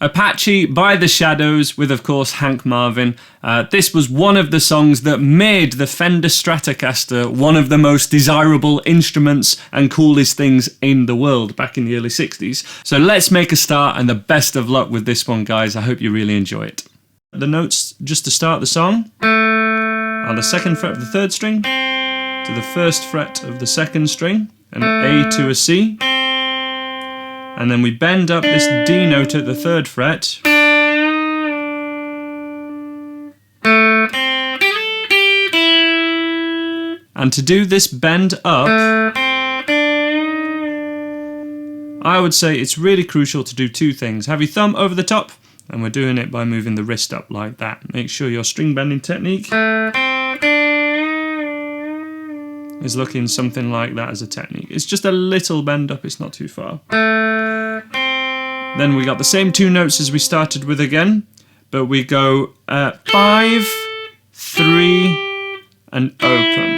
Apache by The Shadows with, of course, Hank Marvin. This was one of the songs that made the Fender Stratocaster one of the most desirable instruments and coolest things in the world back in the early 60s. So let's make a start, and the best of luck with this one, guys. I hope you really enjoy it. The notes just to start the song are the 2nd fret of the 3rd string to the 1st fret of the 2nd string, an A to a C. And then we bend up this D note at the 3rd fret. And to do this bend up, I would say it's really crucial to do 2 things. Have your thumb over the top, and we're doing it by moving the wrist up like that. Make sure your string bending technique is looking something like that as a technique. It's just a little bend up, it's not too far. Then we got the same 2 notes as we started with again, but we go 5, 3, and open.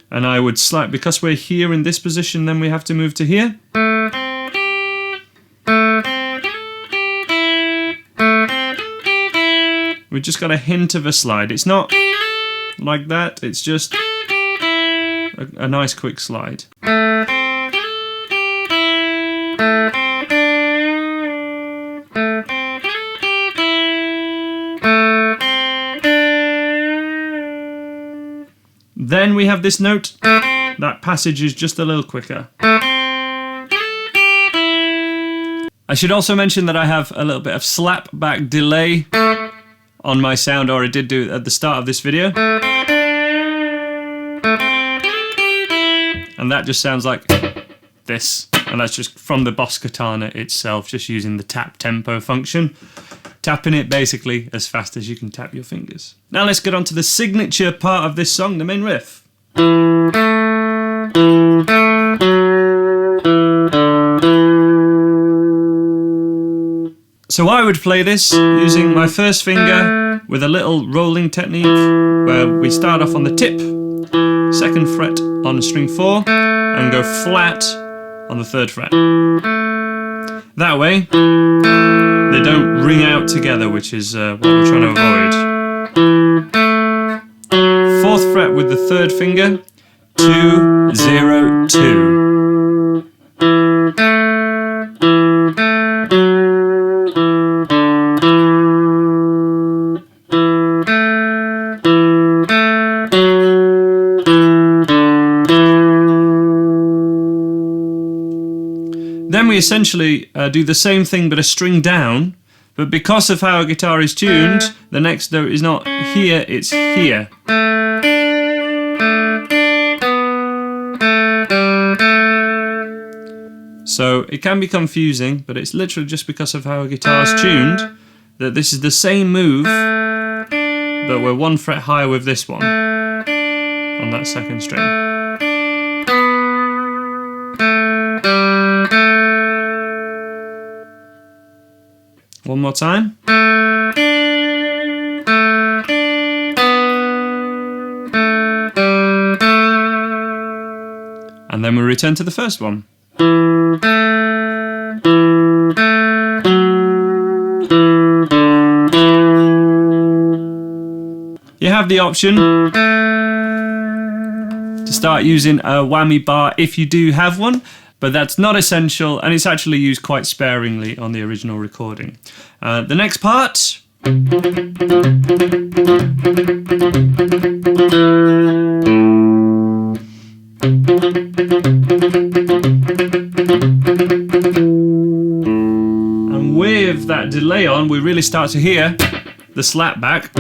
And I would slide, because we're here in this position, then we have to move to here. We just got a hint of a slide. It's not like that, it's just a nice quick slide. Then we have this note. That passage is just a little quicker. I should also mention that I have a little bit of slap back delay on my sound, or I did do it at the start of this video. And that just sounds like this. And that's just from the Boss Katana itself, just using the tap tempo function. Tapping it basically as fast as you can tap your fingers. Now let's get on to the signature part of this song, the main riff. So I would play this using my 1st finger with a little rolling technique where we start off on the tip, 2nd fret on string 4, and go flat on the 3rd fret. That way, they don't ring out together, which is what we're trying to avoid. 4th fret with the 3rd finger, 2, 0, 2. Then we essentially do the same thing but a string down, but because of how a guitar is tuned, the next note is not here, it's here. So it can be confusing, but it's literally just because of how a guitar is tuned that this is the same move, but we're 1 fret higher with this one on that 2nd string. One more time. And then we return to the first one. You have the option to start using a whammy bar if you do have one, but that's not essential, and it's actually used quite sparingly on the original recording. The next part. And with that delay on, we really start to hear the slap back.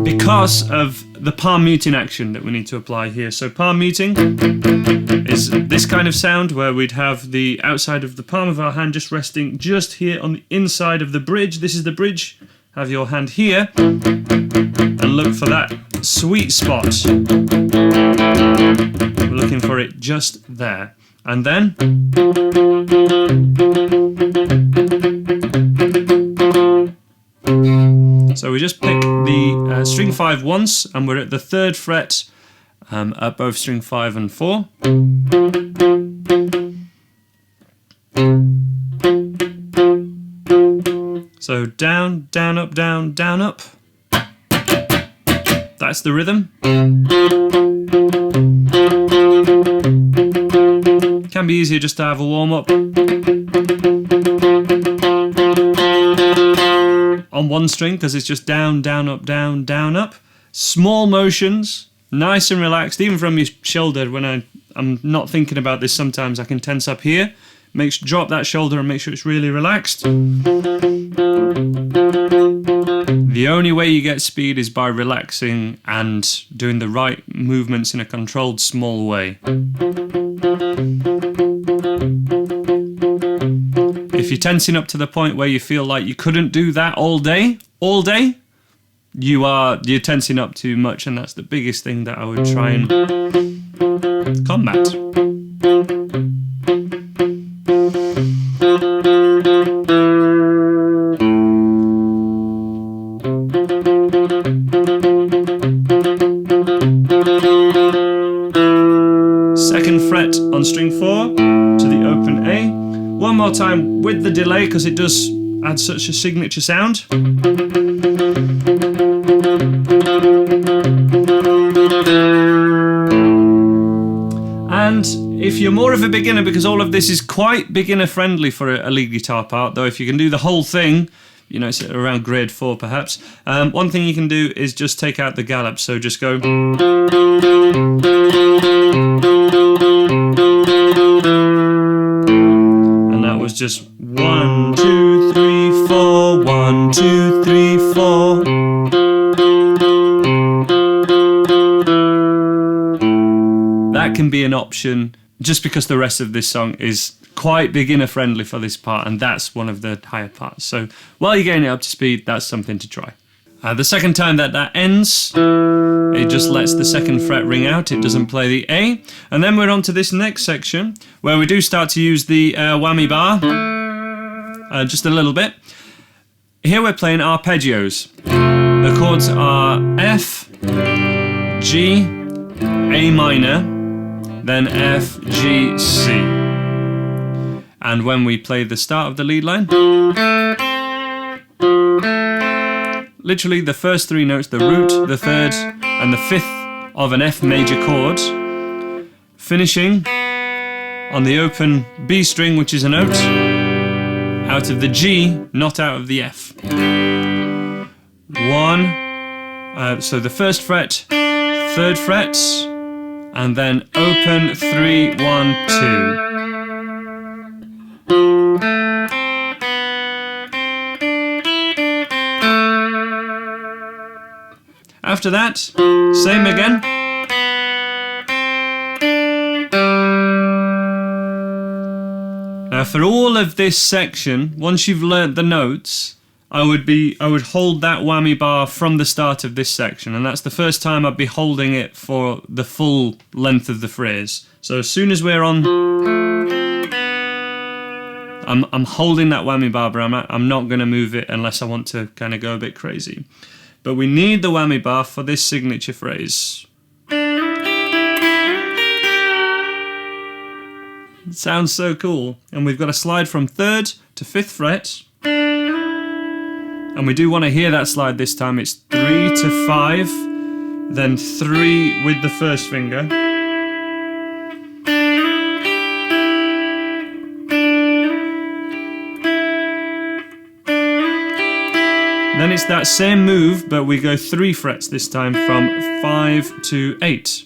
Because of the palm muting action that we need to apply here. So palm muting is this kind of sound where we'd have the outside of the palm of our hand just resting just here on the inside of the bridge. This is the bridge. Have your hand here and look for that sweet spot. We're looking for it just there. And then so we just pick the string 5 once, and we're at the 3rd fret at both string 5 and 4. So down, down, up, down, down, up. That's the rhythm. Can be easier just to have a warm up on one string because it's just down, down, up, down, down, up. Small motions, nice and relaxed, even from your shoulder. When I'm not thinking about this, sometimes I can tense up here. Drop that shoulder and make sure it's really relaxed. The only way you get speed is by relaxing and doing the right movements in a controlled, small way. If you're tensing up to the point where you feel like you couldn't do that all day, you're tensing up too much, and that's the biggest thing that I would try and combat. Second fret on string 4 to the open A. One more time with the delay because it does add such a signature sound. And if you're more of a beginner, because all of this is quite beginner friendly for a lead guitar part, though if you can do the whole thing, you know, it's around grade 4 perhaps, one thing you can do is just take out the gallop, so just go. And that was just 1, 2, 3, 4, 1, 2, 3, 4. That can be an option just because the rest of this song is quite beginner friendly for this part, and that's one of the higher parts. So while you're getting it up to speed, that's something to try. The second time that ends, it just lets the second fret ring out, it doesn't play the A. And then we're on to this next section where we do start to use the whammy bar just a little bit. Here we're playing arpeggios. The chords are F, G, A minor, then F, G, C. And when we play the start of the lead line, literally the first 3 notes, the root, the third, and the fifth of an F major chord, finishing on the open B string, which is a note, out of the G, not out of the F. 1, so the first fret, third fret, and then open 3, 1, 2. After that, same again. Now for all of this section, once you've learnt the notes, I would hold that whammy bar from the start of this section, and that's the first time I'd be holding it for the full length of the phrase. So as soon as we're on, I'm holding that whammy bar, but I'm not going to move it unless I want to kind of go a bit crazy. But we need the whammy bar for this signature phrase. It sounds so cool. And we've got a slide from 3rd to 5th fret. And we do want to hear that slide this time. It's 3 to 5, then 3 with the first finger. Then it's that same move, but we go 3 frets this time from 5 to 8.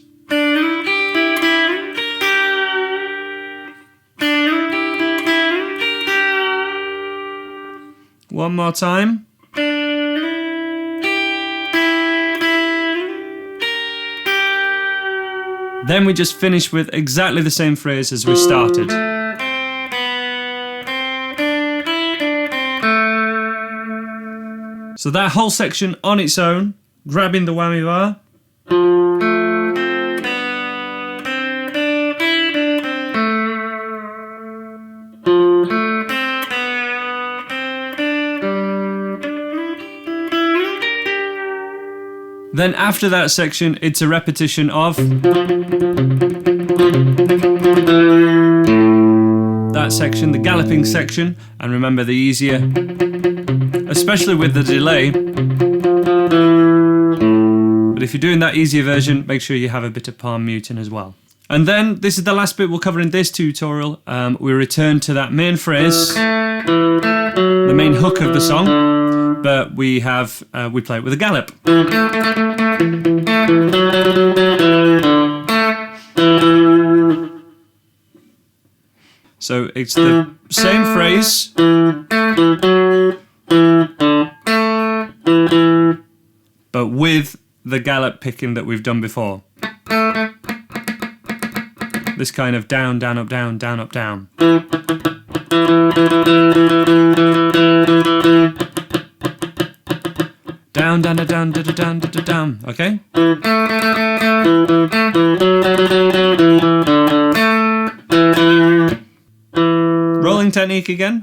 One more time. Then we just finish with exactly the same phrase as we started. So that whole section on its own, grabbing the whammy bar. Then after that section, it's a repetition of that section, the galloping section. And remember, the easier, especially with the delay. But if you're doing that easier version, make sure you have a bit of palm muting as well. And then this is the last bit we'll cover in this tutorial. We return to that main phrase, the main hook of the song, but we play it with a gallop. So it's the same phrase, but with the gallop picking that we've done before. This kind of down, down, up, down, down, up, down. Down, down, down, down, down, down, down. Okay? Rolling technique again.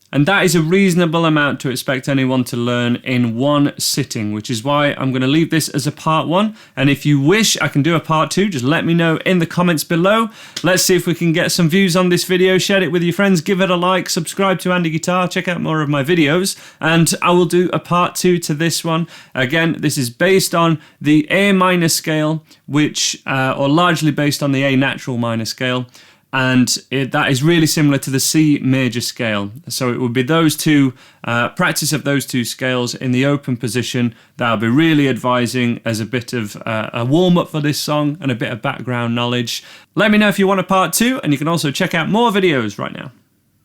And that is a reasonable amount to expect anyone to learn in one sitting, which is why I'm going to leave this as a part 1. And if you wish I can do a part 2, just let me know in the comments below. Let's see if we can get some views on this video. Share it with your friends, give it a like, subscribe to Andy Guitar, check out more of my videos, and I will do a part 2 to this one. Again, this is based on the A minor scale, which, or largely based on the A natural minor scale. And that is really similar to the C major scale. So it would be those two, practice of those two scales in the open position that I'll be really advising as a bit of a warm-up for this song and a bit of background knowledge. Let me know if you want a part 2, and you can also check out more videos right now.